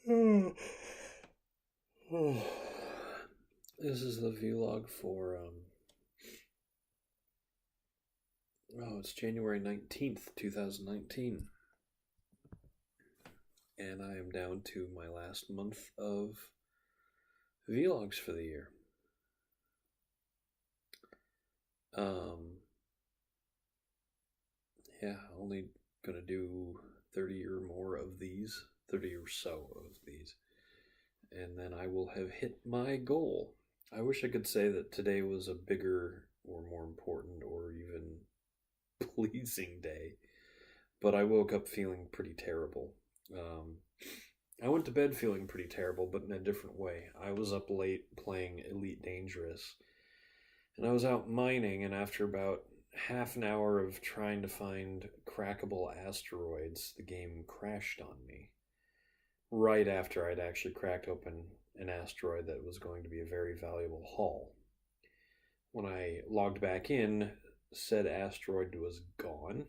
This is the vlog for it's January 19th, 2019, and I am down to my last month of vlogs for the year. Um yeah, only gonna do 30 or more of these, 30 or so of these, and then I will have hit my goal. I wish I could say that today was a bigger or more important or even pleasing day, but I woke up feeling pretty terrible. Um, I went to bed feeling pretty terrible, but in a different way. I was up late playing Elite Dangerous, and I was out mining, and after about half an hour of trying to find crackable asteroids, the game crashed on me. Right after I'd actually cracked open an asteroid that was going to be a very valuable haul. When I logged back in, said asteroid was gone.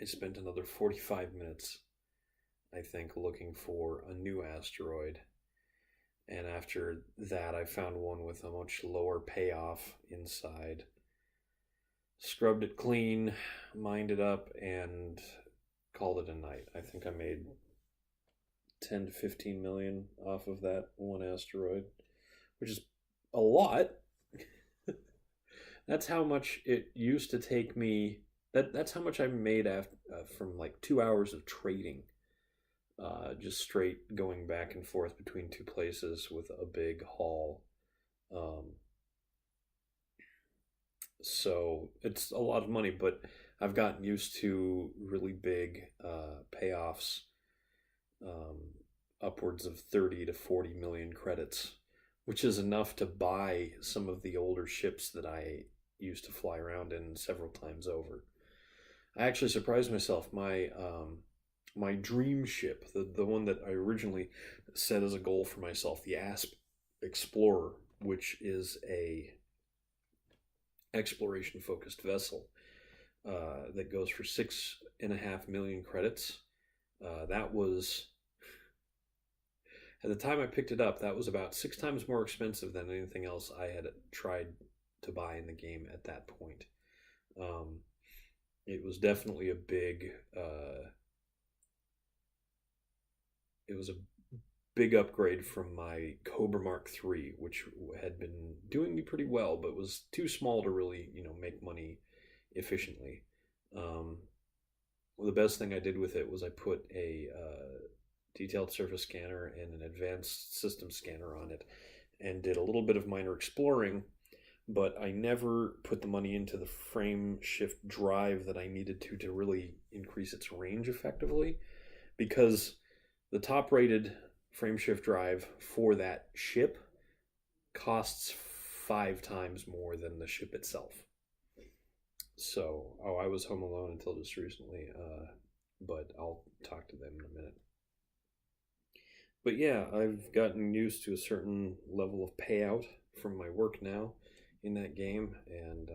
I spent another 45 minutes, I think, looking for a new asteroid. And after that, I found one with a much lower payoff inside. Scrubbed it clean, mined it up, and called it a night. I think I made 10 to 15 million off of that one asteroid, which is a lot. That's how much it used to take me. That's how much I made after, from like 2 hours of trading, just straight going back and forth between two places with a big haul. Um, so it's a lot of money, but I've gotten used to really big payoffs, um, upwards of 30 to 40 million credits, which is enough to buy some of the older ships that I used to fly around in several times over. I actually surprised myself. My dream ship, the one that I originally set as a goal for myself, the Asp Explorer, which is a exploration focused vessel that goes for 6.5 million credits. That was at the time I picked it up. That was about 6 times more expensive than anything else I had tried to buy in the game at that point. Um, it was definitely a big. It was a big upgrade from my Cobra Mark III, which had been doing me pretty well, but was too small to really, make money efficiently. Um, well, the best thing I did with it was I put a detailed surface scanner and an advanced system scanner on it, and did a little bit of minor exploring. But I never put the money into the frame shift drive that I needed to really increase its range effectively, because the top rated frame shift drive for that ship costs 5 times more than the ship itself. So, I was home alone until just recently, but I'll talk to them in a minute. But yeah, I've gotten used to a certain level of payout from my work now in that game, and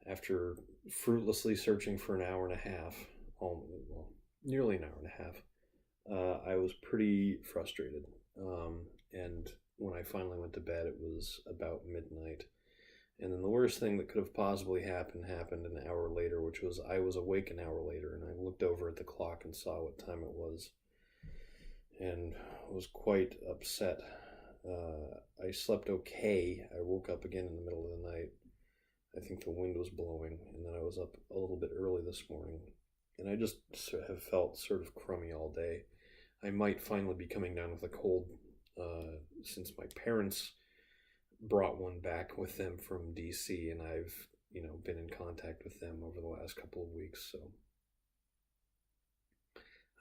after fruitlessly searching for an hour and a half, well, nearly an hour and a half, I was pretty frustrated. And when I finally went to bed, it was about midnight. And then the worst thing that could have possibly happened an hour later, which was I was awake an hour later, and I looked over at the clock and saw what time it was, and was quite upset. I slept okay. I woke up again in the middle of the night. I think the wind was blowing, and then I was up a little bit early this morning, and I just have felt sort of crummy all day. I might finally be coming down with a cold, since my parents brought one back with them from DC, and I've been in contact with them over the last couple of weeks, so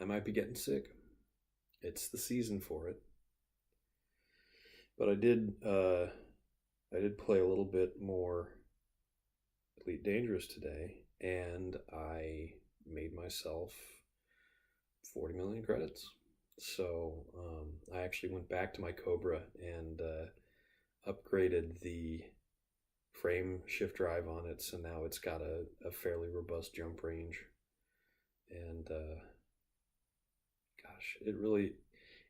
I might be getting sick. It's the season for it. But I did play a little bit more Elite Dangerous today, and I made myself 40 million credits. So I actually went back to my Cobra and upgraded the frame shift drive on it, so now it's got a fairly robust jump range. And gosh, gosh,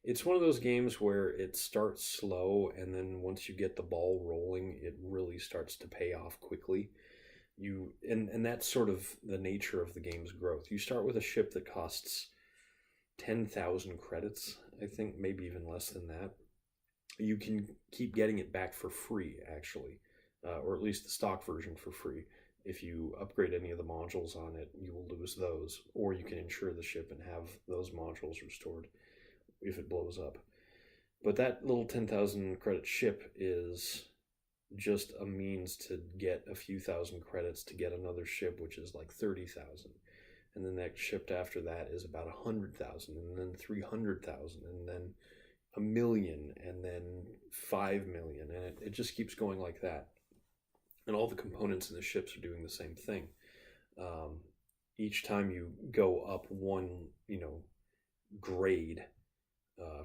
it's one of those games where it starts slow, and then once you get the ball rolling, it really starts to pay off quickly. And that's sort of the nature of the game's growth. You start with a ship that costs 10,000 credits, I think, maybe even less than that. You can keep getting it back for free, actually, or at least the stock version for free. If you upgrade any of the modules on it, you will lose those, or you can insure the ship and have those modules restored if it blows up. But that little 10,000 credit ship is just a means to get a few thousand credits to get another ship, which is like 30,000. And the next ship after that is about 100,000, and then 300,000, and then a million, and then 5 million. And it just keeps going like that. And all the components in the ships are doing the same thing. Each time you go up one, grade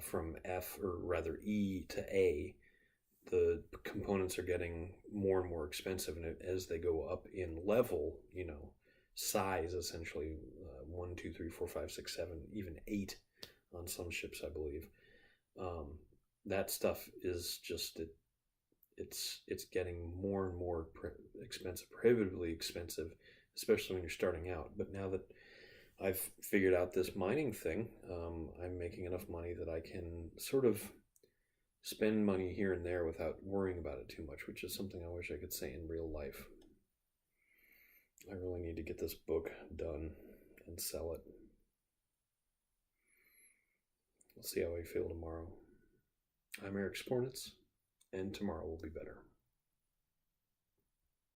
from F, or rather E to A, the components are getting more and more expensive, and as they go up in level, size, essentially, 1, 2, 3, 4, 5, 6, 7, even 8 on some ships, I believe. That stuff is just it's getting more and more expensive, prohibitively expensive, especially when you're starting out. But now that I've figured out this mining thing, I'm making enough money that I can sort of spend money here and there without worrying about it too much, which is something I wish I could say in real life. I really need to get this book done and sell it. We'll see how I feel tomorrow. I'm Eric Spornitz, and tomorrow will be better.